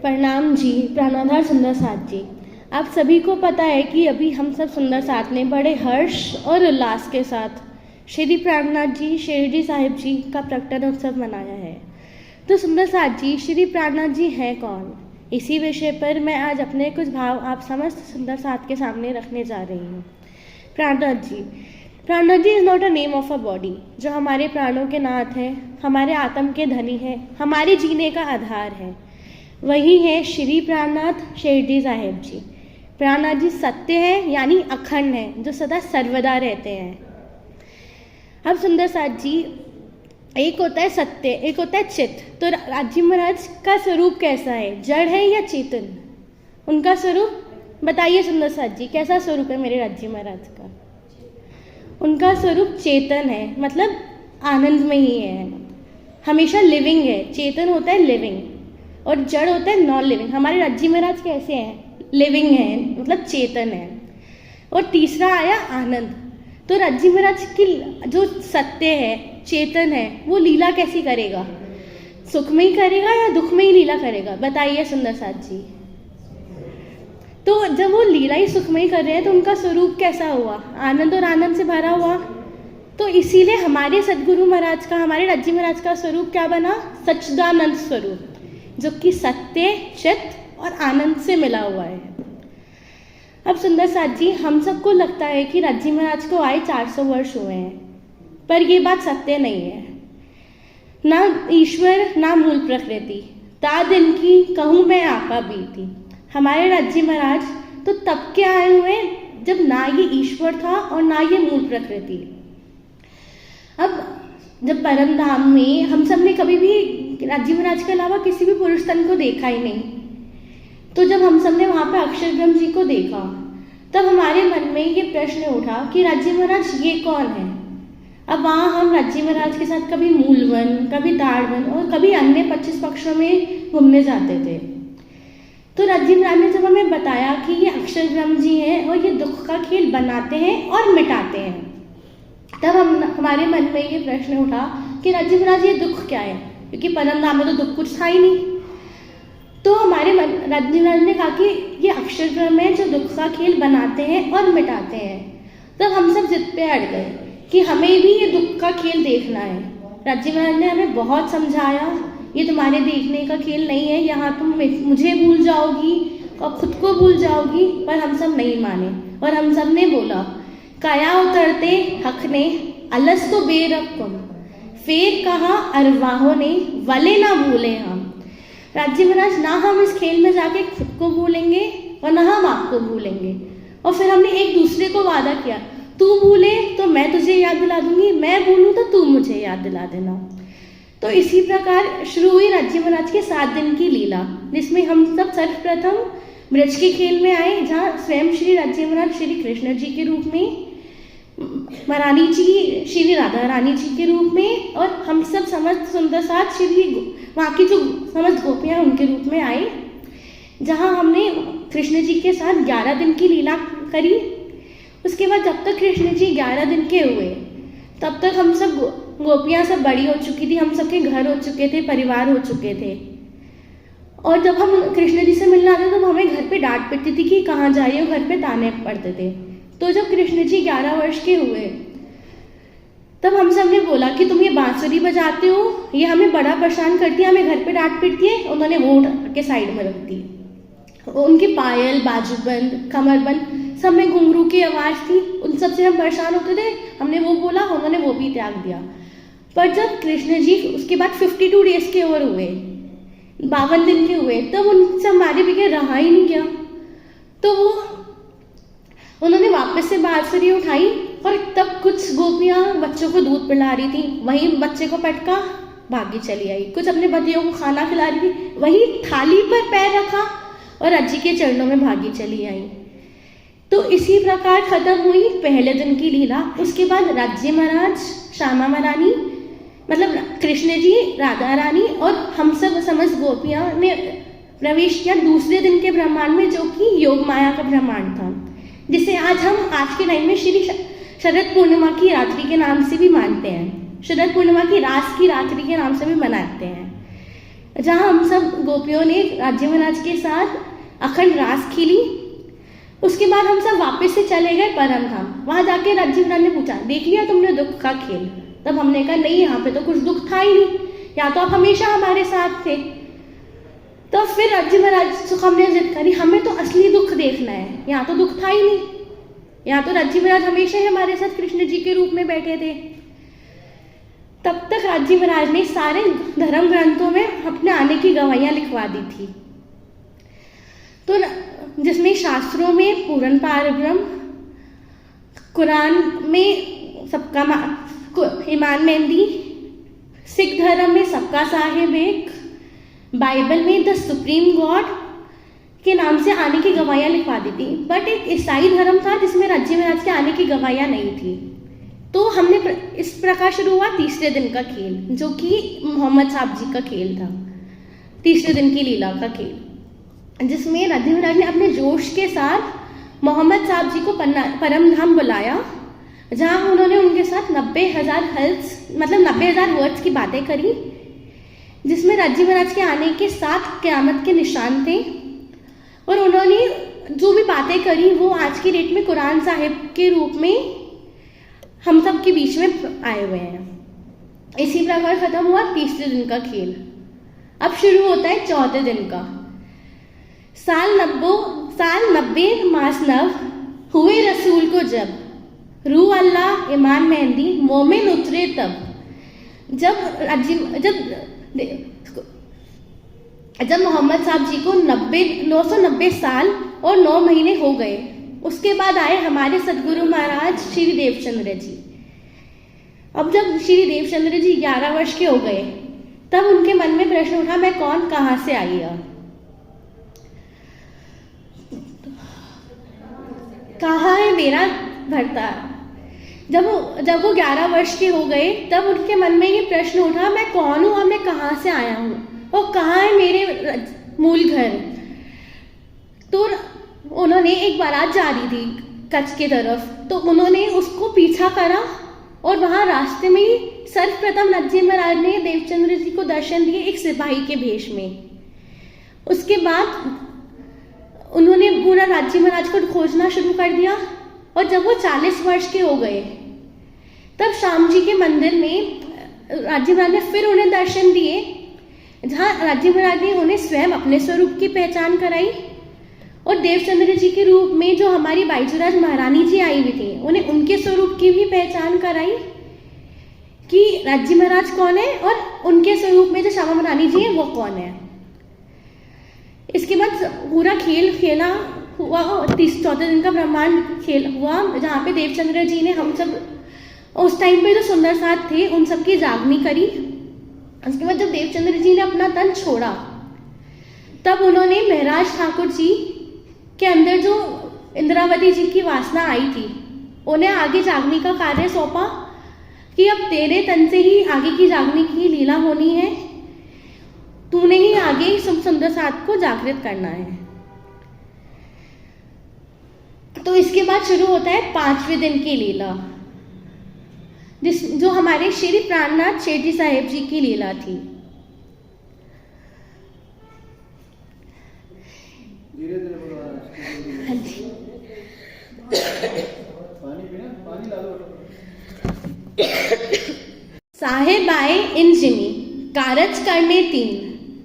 प्रणाम जी, प्राणाधार सुंदर साथ जी। आप सभी को पता है कि अभी हम सब सुंदर साथ ने बड़े हर्ष और उल्लास के साथ श्री प्राणनाथ जी शिरडी साहिब जी का प्रकटन उत्सव मनाया है। तो सुंदर साथ जी, श्री प्राणनाथ जी हैं कौन? इसी विषय पर मैं आज अपने कुछ भाव आप समस्त सुंदर साथ के सामने रखने जा रही हूँ। Prannath ji is not a name of a body, जो हमारे प्राणों के नाथ हैं, हमारे आत्म के धनी हैं, हमारे जीने का आधार है। वही है श्री प्राणनाथ शिरडी साहिब जी। प्राणनाथ जी सत्य है, यानी अखंड है, जो सदा सर्वदा रहते हैं। अब सुंदर साथ जी, एक होता है सत्य, एक होता है चित्त। तो राजी महाराज का स्वरूप कैसा है, जड़ है या चेतन? उनका स्वरूप बताइए सुंदर साथ जी, कैसा स्वरूप है मेरे राजी महाराज का? उनका स्वरूप चेतन है, मतलब आनंद में ही है, हमेशा लिविंग है। चेतन होता है लिविंग और जड़ होता है नॉन लिविंग। हमारे राजी महाराज कैसे हैं? लिविंग है, मतलब चेतन है। और तीसरा आया आनंद। तो राजी महाराज की जो सत्य है, चेतन है, वो लीला कैसी करेगा? सुख में ही करेगा या दुख में ही लीला करेगा? बताइए सुंदर साथ जी। तो जब वो लीला ही सुख में ही कर रहे हैं तो उनका स्वरूप कैसा हुआ? आनंद और आनंद से भरा हुआ। तो इसीलिए हमारे सदगुरु महाराज का, हमारे राजी महाराज का स्वरूप क्या बना? सच्चिदानंद स्वरूप, जो कि सत्य, चित्त और आनंद से मिला हुआ है। अब सुंदर साथ जी, हम सबको लगता है कि राजी महाराज को आए 400 वर्ष हुए हैं, पर ये बात सत्य नहीं है। ना ईश्वर ना मूल प्रकृति, ता दिन की कहूँ मैं आका बीती। हमारे राजी महाराज तो तब के आए हुए जब ना ये ईश्वर था और ना ये मूल प्रकृति। अब जब परम धाम में हम सब ने कभी भी राजी महाराज के अलावा किसी भी पुरुष तन को देखा ही नहीं, तो जब हम सब ने वहाँ पे अक्षर ब्रह्म जी को देखा, तब हमारे मन में ये प्रश्न उठा कि राजी महाराज ये कौन है? अब वहाँ हम राजी महाराज के साथ कभी मूलवन, कभी ताड़वन और कभी अन्य 25 पक्षों में घूमने जाते थे। तो राजी महाराज ने जब हमें बताया कि ये अक्षर ब्रह्म जी हैं और ये दुख का खेल बनाते हैं और मिटाते हैं, तब हमारे मन में ये प्रश्न उठा कि राजी महाराज ये दुख क्या है, क्योंकि परम धाम में तो दुख कुछ था ही नहीं। तो हमारे राजी महाराज ने कहा कि ये अक्षर ब्रह्म है जो दुख का खेल बनाते हैं और मिटाते हैं। तब हम सब जिद पे अड़ गए कि हमें भी ये दुख का खेल देखना है। राजी महाराज ने हमें बहुत समझाया, ये तुम्हारे देखने का खेल नहीं है, यहाँ तुम मुझे भूल जाओगी और खुद को भूल जाओगी। पर हम सब नहीं माने और हम सब ने बोला, काया उतरते हक ने अलस तो बेरकम, फेर कहा अरवाहों ने वले ना भूले हम। राजी महाराज, ना हम इस खेल में जाके खुद को भूलेंगे और ना हम आपको भूलेंगे। और फिर हमने एक दूसरे को वादा किया, तू भूले तो मैं तुझे याद दिला दूंगी, मैं भूलूं तो तू मुझे याद दिला देना। तो इसी प्रकार शुरू हुई राजी महाराज के 7 दिन की लीला, जिसमें हम सब सर्वप्रथम ब्रज के खेल में आए, जहाँ स्वयं श्री राजी महाराज श्री कृष्ण जी के रूप में, महारानी जी श्री राधा रानी जी के रूप में, और हम सब समस्त सुंदर साथ श्री वहाँ की जो समस्त गोपियाँ उनके रूप में आए, जहाँ हमने कृष्ण जी के साथ 11 दिन की लीला करी। उसके बाद जब तक कृष्ण जी 11 दिन के हुए, तब तक हम सब गोपियाँ सब बड़ी हो चुकी थी, हम सबके घर हो चुके थे, परिवार हो चुके थे। और जब हम कृष्ण जी से मिलने आते तो हमें घर पे डांट पड़ती थी कि कहाँ जा रही हो, घर पे ताने पड़ते थे। तो जब कृष्ण जी 11 वर्ष के हुए, तब हम सब ने बोला कि तुम ये बांसुरी बजाते हो, ये हमें बड़ा परेशान करती है, हमें घर पे डांट पीटती है। उन्होंने वो के साइड में रख दी। उनके पायल, बाजूबंद, कमरबंद सब में घुंघरू की आवाज़ थी, उन सब से हम परेशान होते थे। हमने वो बोला, उन्होंने वो भी त्याग दिया। पर जब कृष्ण जी उसके बाद 52 डेज के ओवर हुए, 52 दिन के हुए, तब उनसे हमारे बगैर रहा ही नहीं गया। तो वो उन्होंने वापस से बांसुरी उठाई और तब कुछ गोपियाँ बच्चों को दूध पिला रही थी, वहीं बच्चे को पटका भागी चली आई। कुछ अपने पतियों को खाना खिला रही थी, वहीं थाली पर पैर रखा और अज्जी के चरणों में भागी चली आई। तो इसी प्रकार खत्म हुई पहले दिन की लीला। उसके बाद राजी महाराज, श्यामा महारानी, मतलब कृष्ण जी, राधा रानी और हम सब समस्त गोपियाँ ने प्रवेश किया दूसरे दिन के ब्रह्मांड में, जो कि योग माया का ब्रह्मांड था, जिसे आज के टाइम में श्री शरद पूर्णिमा की रात्रि के नाम से भी मानते हैं। शरद पूर्णिमा की रास की रात्रि के नाम से भी मनाते हैं। जहाँ हम सब गोपियों ने राज्य महाराज के साथ अखंड रास खेली। उसके बाद हम सब वापस से चले गए परम धाम। वहाँ जाके राज्य महाराज ने पूछा, देख लिया तुमने दुख का खेल? तब हमने कहा नहीं, यहाँ पे तो कुछ दुख था ही नहीं, या तो आप हमेशा हमारे साथ थे। तो फिर राज्य महाराज हमने जिद करी, हमें तो असली दुख देखना है, यहाँ तो दुख था ही नहीं, यहाँ तो राज्य महाराज हमेशा ही हमारे साथ कृष्ण जी के रूप में बैठे थे। तब तक राज्य महाराज ने सारे धर्म ग्रंथों में अपने आने की गवाहियां लिखवा दी थी। तो जिसमें शास्त्रों में पूर्ण पारब्रह्म, कुरान में सबका ईमान मेहंदी, सिख धर्म में सबका साहेब एक, बाइबल में द सुप्रीम गॉड के नाम से आने की गवाहियां लिखवा दी थी। बट एक ईसाई धर्म था जिसमें राज्य महाराज के आने की गवाहियां नहीं थी। तो हमने इस प्रकार शुरू हुआ तीसरे दिन का खेल, जो कि मोहम्मद साहब जी का खेल था, तीसरे दिन की लीला का खेल, जिसमें राज्य महाराज ने अपने जोश के साथ मोहम्मद साहब जी को परम धाम बुलाया, जहां उन्होंने उनके साथ 90,000 मतलब 90,000 वर्ड्स की बातें करी, जिसमें राज्य महाराज के आने के 7 क़यामत के निशान थे। और उन्होंने जो भी बातें करी वो आज की डेट में कुरान साहिब के रूप में हम सब के बीच में आए हुए हैं। इसी प्रकार खत्म हुआ तीसरे दिन का खेल। अब शुरू होता है चौथे दिन का। साल 90 मास नव हुए रसूल को जब, रू अल्लाह ईमान मेहंदी मोमिन उतरे तब। जब मोहम्मद साहब जी को 990 साल और 9 महीने हो गए, उसके बाद आए हमारे सदगुरु महाराज श्री देवचंद्र जी। अब जब श्री देवचंद्र जी 11 वर्ष के हो गए, तब उनके मन में प्रश्न उठा, मैं कौन, कहां से आई है, कहाँ है मेरा भरता। जब वो 11 वर्ष के हो गए, तब उनके मन में ये प्रश्न उठा, मैं कौन हूँ और मैं कहाँ से आया हूँ और कहाँ है मेरे मूल घर। तो उन्होंने एक बारात जा रही थी कच्छ की तरफ, तो उन्होंने उसको पीछा करा और वहाँ रास्ते में ही सर्वप्रथम राज्य महाराज ने देवचंद्र जी को दर्शन दिए एक सिपाही के भेष में। उसके बाद उन्होंने पूरा राज्य महाराज को खोजना शुरू कर दिया। और जब वो 40 वर्ष के हो गए, तब श्याम जी के मंदिर में राज्य महाराज ने फिर उन्हें दर्शन दिए, जहाँ राज्य महाराज ने उन्हें स्वयं अपने स्वरूप की पहचान कराई और देवचंद्र जी के रूप में जो हमारी बाईजूराज महारानी जी आई हुई थी, उन्हें उनके स्वरूप की भी पहचान कराई कि राज्य महाराज कौन है और उनके स्वरूप में जो श्यामा महारानी जी है वो कौन है। इसके बाद पूरा खेल खेला हुआ, चौथे दिन का ब्रह्मांड खेल हुआ, जहाँ पे देवचंद्र जी ने हम सब उस टाइम पे जो सुंदर साथ थे उन सबकी जागनी करी। उसके बाद जब देवचंद्र जी ने अपना तन छोड़ा, तब उन्होंने महराज ठाकुर जी के अंदर जो इंद्रावती जी की वासना आई थी, उन्हें आगे जागने का कार्य सौंपा कि अब तेरे तन से ही आगे की जागने की लीला होनी है, तूने ही आगे सुंदर साथ को जागृत करना है। तो इसके बाद शुरू होता है 5वें दिन की लीला, जो हमारे श्री प्राणनाथ शेठी साहेब जी की लीला थी। हाँ जी। साहेब आए इन जिमी कारज करने 3,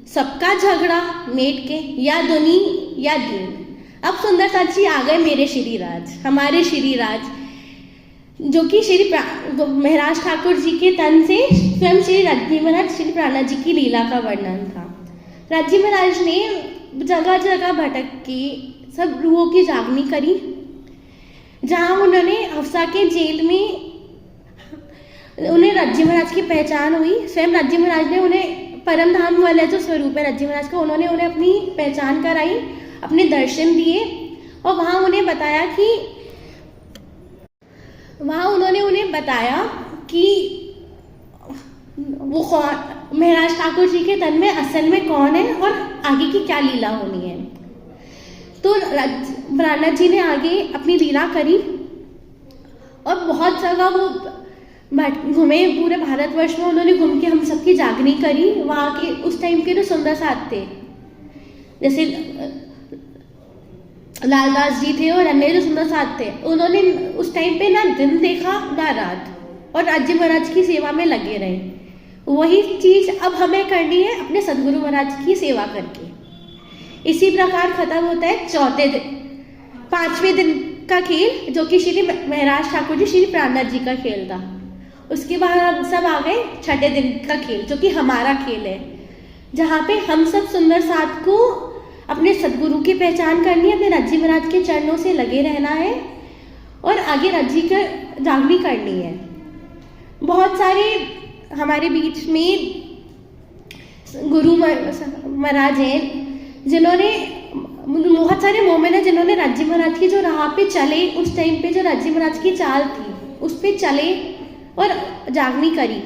सबका झगड़ा मेट के या दुनी या दीन। अब सुंदर साथ जी आ गए मेरे श्री राज, हमारे श्री राज, जो कि श्री महराज ठाकुर जी के तन से स्वयं श्री राज्य महाराज श्री प्राणनाथ जी की लीला का वर्णन था। राज्य महाराज ने जगह जगह भटक के सब रूहों की जागनी करी, जहाँ उन्होंने हफ्सा के जेल में उन्हें राज्य महाराज की पहचान हुई। स्वयं राज्य महाराज ने उन्हें परम धाम वाला जो स्वरूप है राज्य महाराज का, उन्होंने उन्हें अपनी पहचान कराई, अपने दर्शन दिए और वहाँ उन्हें बताया कि वो कौन, महराज ठाकुर जी के तन में असल में कौन है और आगे की क्या लीला होनी है। तो प्राणनाथ जी ने आगे अपनी लीला करी और बहुत जगह वो घूमे पूरे भारतवर्ष में, उन्होंने घूम के हम सबकी जागनी करी। वहाँ के उस टाइम के जो सुंदर साथ थे, जैसे लालदास जी थे और अन्य जो सुंदर साथ थे, उन्होंने उस टाइम पे ना दिन देखा ना रात, और राज्य महाराज की सेवा में लगे रहे। वही चीज अब हमें करनी है अपने सदगुरु महाराज की सेवा करके। इसी प्रकार खत्म होता है चौथे दिन, 5वें दिन का खेल, जो कि श्री महाराज ठाकुर जी श्री प्राणनाथ जी का खेल था। उसके बाद हम सब आ गए 6ठे दिन का खेल, जो कि हमारा खेल है, जहाँ पे हम सब सुंदर साथ को अपने सदगुरु की पहचान करनी है, अपने राज्य महाराज के चरणों से लगे रहना है और आगे राज्य का जागनी करनी है। बहुत सारे हमारे बीच में गुरु महाराज हैं, जिन्होंने बहुत सारे मोमेंट हैं, जिन्होंने राज्य महाराज की जो राह पे चले, उस टाइम पे जो राज्य महाराज की चाल थी उस पे चले और जागनी करी।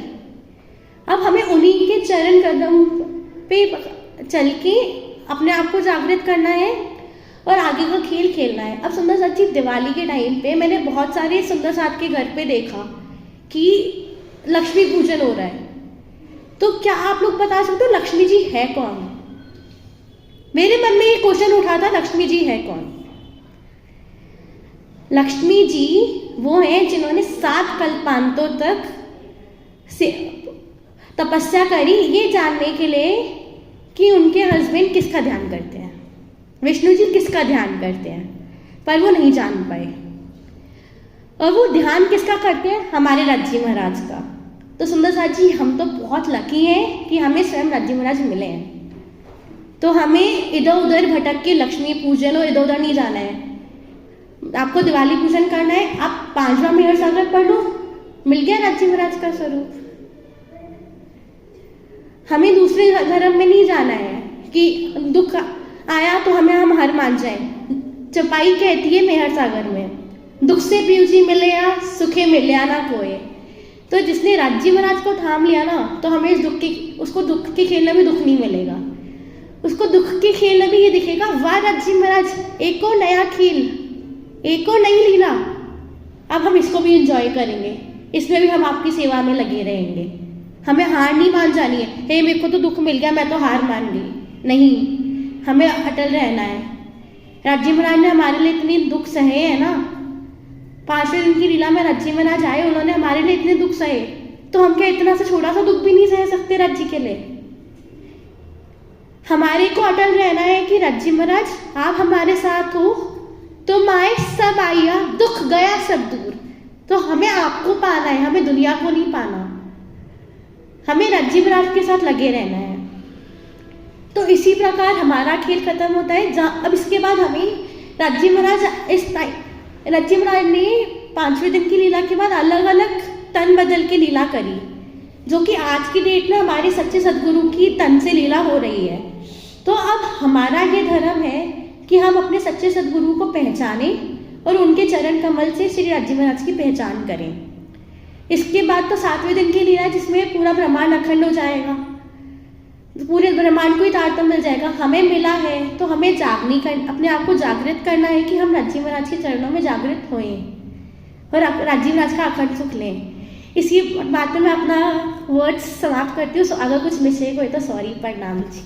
अब हमें उन्हीं के चरण कदम पे चल के अपने आप को जागृत करना है और आगे का खेल खेलना है। अब सुंदर साथ जी, दिवाली के टाइम पे मैंने बहुत सारे सुंदर साथ के घर पे देखा कि लक्ष्मी पूजन हो रहा है। तो क्या आप लोग बता सकते हो लक्ष्मी जी है कौन? मेरे मन में ये क्वेश्चन उठा था, लक्ष्मी जी है कौन? लक्ष्मी जी वो हैं जिन्होंने 7 कल्पांतों तक से तपस्या करी ये जानने के लिए कि उनके हस्बैंड किसका ध्यान करते हैं, विष्णु जी किसका ध्यान करते हैं, पर वो नहीं जान पाए। और वो ध्यान किसका करते हैं? हमारे राज्य महाराज का। तो सुंदर साथ जी, हम तो बहुत लकी हैं कि हमें स्वयं राज्य महाराज मिले हैं। तो हमें इधर उधर भटक के लक्ष्मी पूजन और इधर उधर नहीं जाना है। आपको दिवाली पूजन करना है, आप 5वां मेहर सागर पढ़ लो, मिल गया राज्य महाराज का स्वरूप। हमें दूसरे धर्म में नहीं जाना है कि दुख आया तो हम हार मान जाए। चपाई कहती है मेहर सागर में, दुख से पीऊजी मिले या सुखे मिले ना कोई। तो जिसने राज्य महाराज को थाम लिया ना, तो हमें उसको दुख के खेल में दुख नहीं मिलेगा, उसको दुख के खेल में भी ये दिखेगा, वाह राज्य महाराज एक और नया खेल, एक और नई लीला, अब हम इसको भी एंजॉय करेंगे, इसमें भी हम आपकी सेवा में लगे रहेंगे। हमें हार नहीं मान जानी है, हे मेरे को तो दुख मिल गया मैं तो हार मान गई, नहीं, हमें अटल रहना है। राज्य महाराज ने हमारे लिए इतने दुख सहे हैं ना, 5वें दिन की लीला में राज्य महाराज आए, उन्होंने हमारे लिए इतने दुख सहे, तो हम क्या इतना सा छोटा सा दुख भी नहीं सह सकते राज्य के लिए? हमारे को अटल रहना है कि राज्य महाराज आप हमारे साथ हो, तुम आए सब आया, दुख गया सब दूर। तो हमें आपको पाना है, हमें दुनिया को नहीं पाना, हमें राज्य महाराज के साथ लगे रहना है। तो इसी प्रकार हमारा खेल खत्म होता है। अब इसके बाद हमें राज्य महाराज ने 5वें दिन की लीला के बाद अलग अलग तन बदल के लीला करी, जो कि आज की डेट में हमारे सच्चे सदगुरु की तन से लीला हो रही है। तो अब हमारा ये धर्म है कि हम अपने सच्चे सदगुरु को पहचाने और उनके चरण कमल से श्री राज्य महाराज की पहचान करें। इसके बाद तो 7वें दिन की लीला, जिसमें पूरा ब्रह्मांड अखंड हो जाएगा, पूरे ब्रह्मांड को ही तारतम्य मिल जाएगा। हमें मिला है तो हमें जागनी कर, अपने आप को जागृत करना है कि हम राज्य महाराज के चरणों में जागृत होएं और राज्य महाराज का अखंड सुख लें। इसी बात में मैं अपना वर्ड्स समाप्त करती हूँ। अगर कुछ मिस्टेक हुई तो सॉरी, प्रणाम जी।